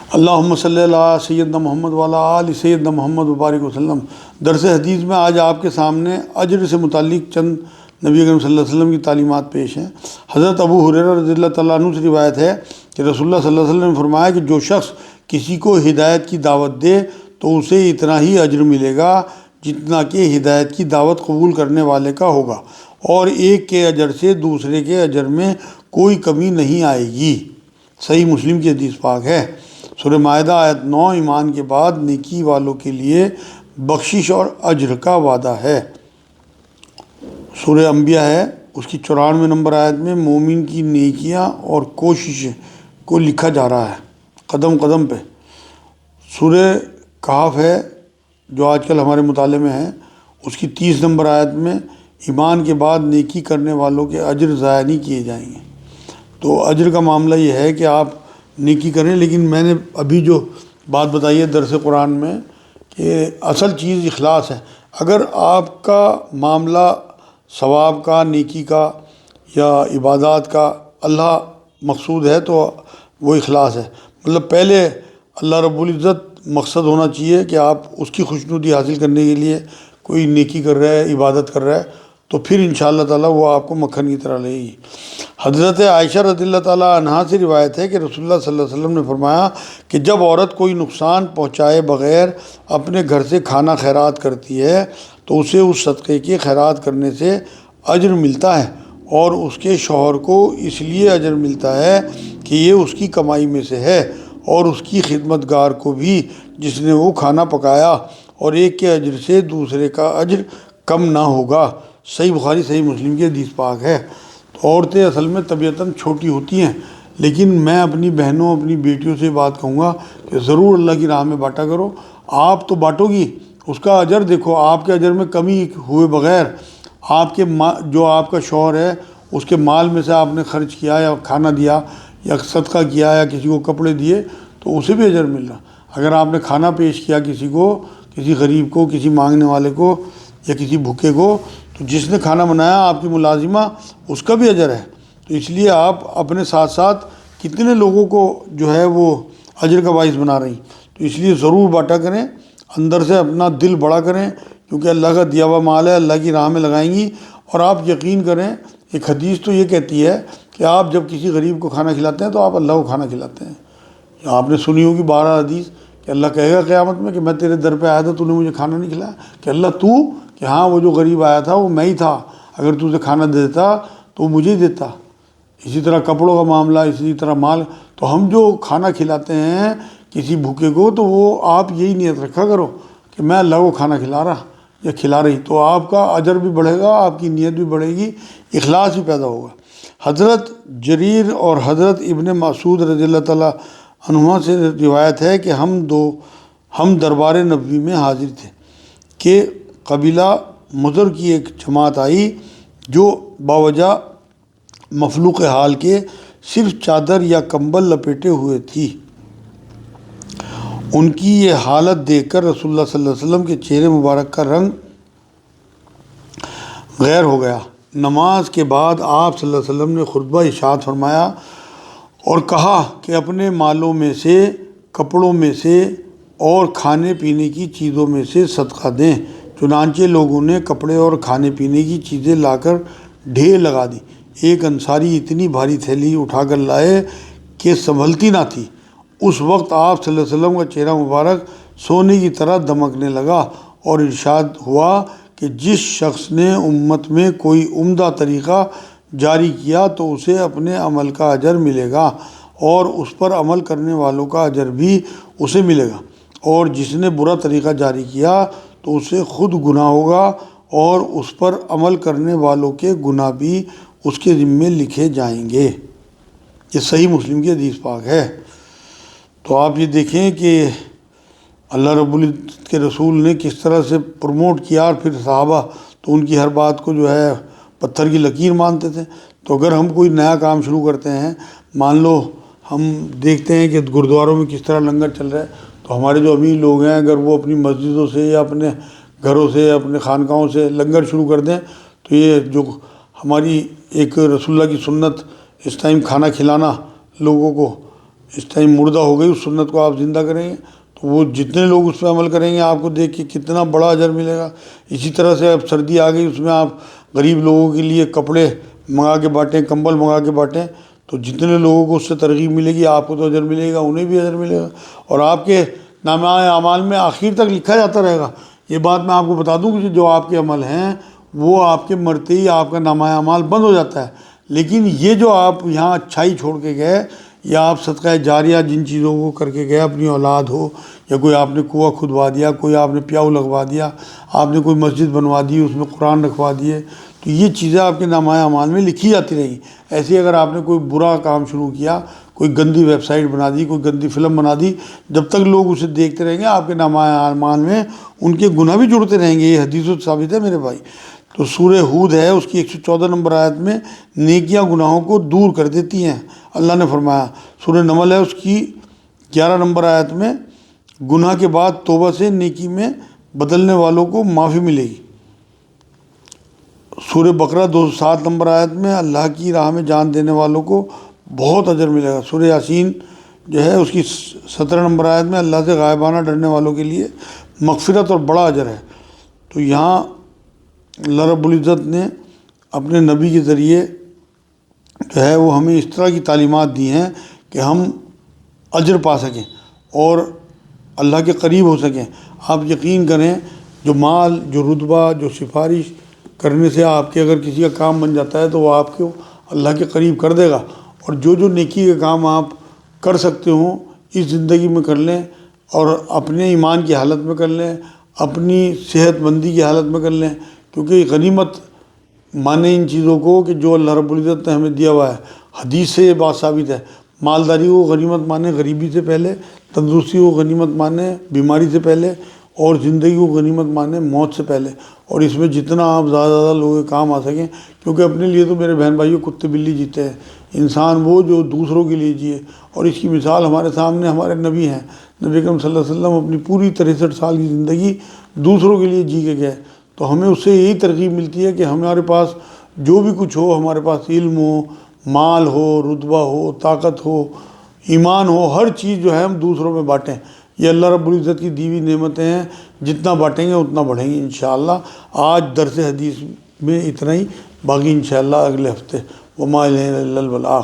اللہم صلی اللہ سیدنا محمد وعلیٰ آل سیدنا محمد وبارک وسلم۔ درس حدیث میں آج آپ کے سامنے اجر سے متعلق چند نبی اکرم صلی اللہ علیہ وسلم کی تعلیمات پیش ہیں۔ حضرت ابو ہریرہ رضی اللہ تعالیٰ عنہ سے روایت ہے کہ رسول اللہ صلی اللہ علیہ وسلم نے فرمایا کہ جو شخص کسی کو ہدایت کی دعوت دے تو اسے اتنا ہی اجر ملے گا جتنا کہ ہدایت کی دعوت قبول کرنے والے کا ہوگا، اور ایک کے اجر سے دوسرے کے اجر میں کوئی کمی نہیں آئے گی۔ صحیح مسلم کی حدیث پاک ہے۔ سورہ مائدہ آیت 9، ایمان کے بعد نیکی والوں کے لیے بخشش اور اجر کا وعدہ ہے۔ سورہ انبیاء ہے، اس کی 94 نمبر آیت میں مومن کی نیکیاں اور کوششیں کو لکھا جا رہا ہے قدم قدم پہ۔ سورہ کہف ہے جو آج کل ہمارے مطالعے میں ہے، اس کی 30 نمبر آیت میں ایمان کے بعد نیکی کرنے والوں کے اجر ضائع نہیں کیے جائیں گے۔ تو اجر کا معاملہ یہ ہے کہ آپ نیکی کریں، لیکن میں نے ابھی جو بات بتائی ہے درس قرآن میں کہ اصل چیز اخلاص ہے۔ اگر آپ کا معاملہ ثواب کا، نیکی کا یا عبادات کا اللہ مقصود ہے تو وہ اخلاص ہے۔ مطلب پہلے اللہ رب العزت مقصد ہونا چاہیے کہ آپ اس کی خوشنودی حاصل کرنے کے لیے کوئی نیکی کر رہا ہے، عبادت کر رہا ہے، تو پھر انشاءاللہ تعالیٰ وہ آپ کو مکھن کی طرح لے گی۔ حضرت عائشہ رضی اللہ تعالیٰ عنہا سے روایت ہے کہ رسول اللہ صلی اللہ علیہ وسلم نے فرمایا کہ جب عورت کوئی نقصان پہنچائے بغیر اپنے گھر سے کھانا خیرات کرتی ہے تو اسے اس صدقے کے خیرات کرنے سے اجر ملتا ہے، اور اس کے شوہر کو اس لیے اجر ملتا ہے کہ یہ اس کی کمائی میں سے ہے، اور اس کی خدمت گار کو بھی جس نے وہ کھانا پکایا، اور ایک کے اجر سے دوسرے کا اجر کم نہ ہوگا۔ صحیح بخاری صحیح مسلم کی حدیث پاک ہے۔ تو عورتیں اصل میں طبیعتاً چھوٹی ہوتی ہیں، لیکن میں اپنی بہنوں، اپنی بیٹیوں سے بات کہوں گا کہ ضرور اللہ کی راہ میں بانٹا کرو۔ آپ تو بانٹو گی، اس کا اجر دیکھو، آپ کے اجر میں کمی ہوئے بغیر آپ کے جو آپ کا شوہر ہے اس کے مال میں سے آپ نے خرچ کیا یا کھانا دیا یا صدقہ کیا یا کسی کو کپڑے دیے تو اسے بھی اجر مل رہا۔ اگر آپ نے کھانا پیش کیا کسی کو، کسی غریب کو، کسی مانگنے والے کو یا کسی بھوکے کو، تو جس نے کھانا بنایا آپ کی ملازمہ، اس کا بھی اجر ہے۔ تو اس لیے آپ اپنے ساتھ ساتھ کتنے لوگوں کو جو ہے وہ اجر کا باعث بنا رہی، تو اس لیے ضرور بانٹا کریں، اندر سے اپنا دل بڑا کریں، کیونکہ اللہ کا دیا ہوا مال ہے، اللہ کی راہ میں لگائیں گی۔ اور آپ یقین کریں، ایک حدیث تو یہ کہتی ہے کہ آپ جب کسی غریب کو کھانا کھلاتے ہیں تو آپ اللہ کو کھانا کھلاتے ہیں۔ آپ نے سنی ہوگی 12 حدیث کہ اللہ کہے گا قیامت میں کہ میں تیرے در پہ آیا تھا، تو نے مجھے کھانا نہیں کھلایا، کہ اللہ تو، کہ ہاں وہ جو غریب آیا تھا وہ میں ہی تھا، اگر تو اسے کھانا دے دیتا تو وہ مجھے ہی دیتا۔ اسی طرح کپڑوں کا معاملہ، اسی طرح مال۔ تو ہم جو کھانا کھلاتے ہیں کسی بھوکے کو، تو وہ آپ یہی نیت رکھا کرو کہ میں اللہ کو کھانا کھلا رہا یا کھلا رہی، تو آپ کا اجر بھی بڑھے گا، آپ کی نیت بھی بڑھے گی، اخلاص بھی پیدا ہوگا۔ حضرت جریر اور حضرت ابن مسعود رضی اللہ تعالیٰ عنہما سے روایت ہے کہ ہم دربار نبوی میں حاضر تھے کہ قبیلہ مضر کی ایک جماعت آئی جو باوجہ مفلوق حال کے صرف چادر یا کمبل لپیٹے ہوئے تھی۔ ان کی یہ حالت دیکھ کر رسول اللہ صلی اللہ علیہ وسلم کے چہرے مبارک کا رنگ غیر ہو گیا۔ نماز کے بعد آپ صلی اللہ علیہ وسلم نے خطبہ ارشاد فرمایا اور کہا کہ اپنے مالوں میں سے، کپڑوں میں سے اور کھانے پینے کی چیزوں میں سے صدقہ دیں۔ چنانچہ لوگوں نے کپڑے اور کھانے پینے کی چیزیں لا کر ڈھیر لگا دی۔ ایک انصاری اتنی بھاری تھیلی اٹھا کر لائے کہ سنبھلتی نہ تھی۔ اس وقت آپ صلی اللہ علیہ وسلم کا چہرہ مبارک سونے کی طرح دمکنے لگا، اور ارشاد ہوا کہ جس شخص نے امت میں کوئی عمدہ طریقہ جاری کیا تو اسے اپنے عمل کا اجر ملے گا، اور اس پر عمل کرنے والوں کا اجر بھی اسے ملے گا، اور جس نے برا طریقہ جاری کیا تو اسے خود گناہ ہوگا، اور اس پر عمل کرنے والوں کے گناہ بھی اس کے ذمے لکھے جائیں گے۔ یہ صحیح مسلم کی حدیث پاک ہے۔ تو آپ یہ دیکھیں کہ اللہ رب العزت کے رسول نے کس طرح سے پروموٹ کیا، اور پھر صحابہ تو ان کی ہر بات کو جو ہے پتھر کی لکیر مانتے تھے۔ تو اگر ہم کوئی نیا کام شروع کرتے ہیں، مان لو ہم دیکھتے ہیں کہ گرودواروں میں کس طرح لنگر چل رہا ہے، تو ہمارے جو امیر لوگ ہیں اگر وہ اپنی مسجدوں سے یا اپنے گھروں سے، اپنے خانقاہوں سے لنگر شروع کر دیں، تو یہ جو ہماری ایک رسول اللہ کی سنت اس ٹائم کھانا کھلانا لوگوں کو، اس ٹائم مردہ ہو گئی، اس سنت کو آپ زندہ کریں گے تو وہ جتنے لوگ اس پہ عمل کریں گے آپ کو دیکھ کے کتنا بڑا اجر ملے گا۔ اسی طرح سے اب سردی آ گئی، اس میں آپ غریب لوگوں کے لیے کپڑے منگا کے بانٹیں، کمبل منگا کے بانٹیں، تو جتنے لوگوں کو اس سے ترغیب ملے گی آپ کو تو اجر ملے گا، انہیں بھی اجر ملے گا، اور آپ کے نامہ اعمال میں آخر تک لکھا جاتا رہے گا۔ یہ بات میں آپ کو بتا دوں کہ جو آپ کے عمل ہیں وہ آپ کے مرتے ہی آپ کا نامہ اعمال بند ہو جاتا ہے، لیکن یہ جو آپ یہاں اچھائی چھوڑ کے گئے یا آپ صدقہ جاریہ جن چیزوں کو کر کے گئے، اپنی اولاد ہو یا کوئی آپ نے کنواں کھدوا دیا، کوئی آپ نے پیاؤ لگوا دیا، آپ نے کوئی مسجد بنوا دی، اس میں قرآن رکھوا دیے، تو یہ چیزیں آپ کے نامہ اعمال میں لکھی جاتی رہیں گی۔ ایسے ہی اگر آپ نے کوئی برا کام شروع کیا، کوئی گندی ویب سائٹ بنا دی، کوئی گندی فلم بنا دی، جب تک لوگ اسے دیکھتے رہیں گے آپ کے نامہ اعمال میں ان کے گناہ بھی جڑتے رہیں گے۔ یہ حدیث و ثابت ہے میرے بھائی۔ تو سورہ ہود ہے، اس کی 114 نمبر آیت میں نیکیاں گناہوں کو دور کر دیتی ہیں، اللہ نے فرمایا۔ سورہ نمل ہے، اس کی 11 نمبر آیت میں گناہ کے بعد توبہ سے نیکی میں بدلنے والوں کو معافی ملے گی۔ سورہ بقرہ 207 نمبر آیت میں اللہ کی راہ میں جان دینے والوں کو بہت اجر ملے گا۔ سورہ یاسین جو ہے اس کی 17 نمبر آیت میں اللہ سے غائبانہ ڈرنے والوں کے لیے مغفرت اور بڑا اجر ہے۔ تو یہاں اللہ رب العزت نے اپنے نبی کے ذریعے جو ہے وہ ہمیں اس طرح کی تعلیمات دی ہیں کہ ہم اجر پا سکیں اور اللہ کے قریب ہو سکیں۔ آپ یقین کریں، جو مال، جو رتبہ، جو سفارش کرنے سے آپ کے اگر کسی کا کام بن جاتا ہے تو وہ آپ کو اللہ کے قریب کر دے گا، اور جو جو نیکی کے کام آپ کر سکتے ہوں اس زندگی میں کر لیں، اور اپنے ایمان کی حالت میں کر لیں، اپنی صحت مندی کی حالت میں کر لیں، کیونکہ غنیمت مانیں ان چیزوں کو کہ جو اللہ رب العزت نے ہمیں دیا ہوا ہے۔ حدیث سے یہ بات ثابت ہے، مالداری کو غنیمت مانیں غریبی سے پہلے، تندرستی کو غنیمت مانیں بیماری سے پہلے، اور زندگی کو غنیمت مانیں موت سے پہلے، اور اس میں جتنا آپ زیادہ زیادہ لوگوں کے کام آ سکیں، کیونکہ اپنے لیے تو میرے بہن بھائیوں کتے بلی جیتے ہیں، انسان وہ جو دوسروں کے لیے جیے، اور اس کی مثال ہمارے سامنے ہمارے نبی ہیں۔ نبی اکرم صلی اللہ علیہ وسلم اپنی پوری 63 سال کی زندگی دوسروں کے لیے جی کے گئے، تو ہمیں اس سے یہی ترغیب ملتی ہے کہ ہمارے پاس جو بھی کچھ ہو، ہمارے پاس علم ہو، مال ہو، رتبہ ہو، طاقت ہو، ایمان ہو، ہر چیز جو ہے ہم دوسروں میں بانٹیں۔ یہ اللہ رب العزت کی دی ہوئی نعمتیں ہیں، جتنا بانٹیں گے اتنا بڑھیں گی انشاءاللہ۔ آج درس حدیث میں اتنا ہی، باقی انشاءاللہ اگلے ہفتے۔ وما الینا الا البلاغ۔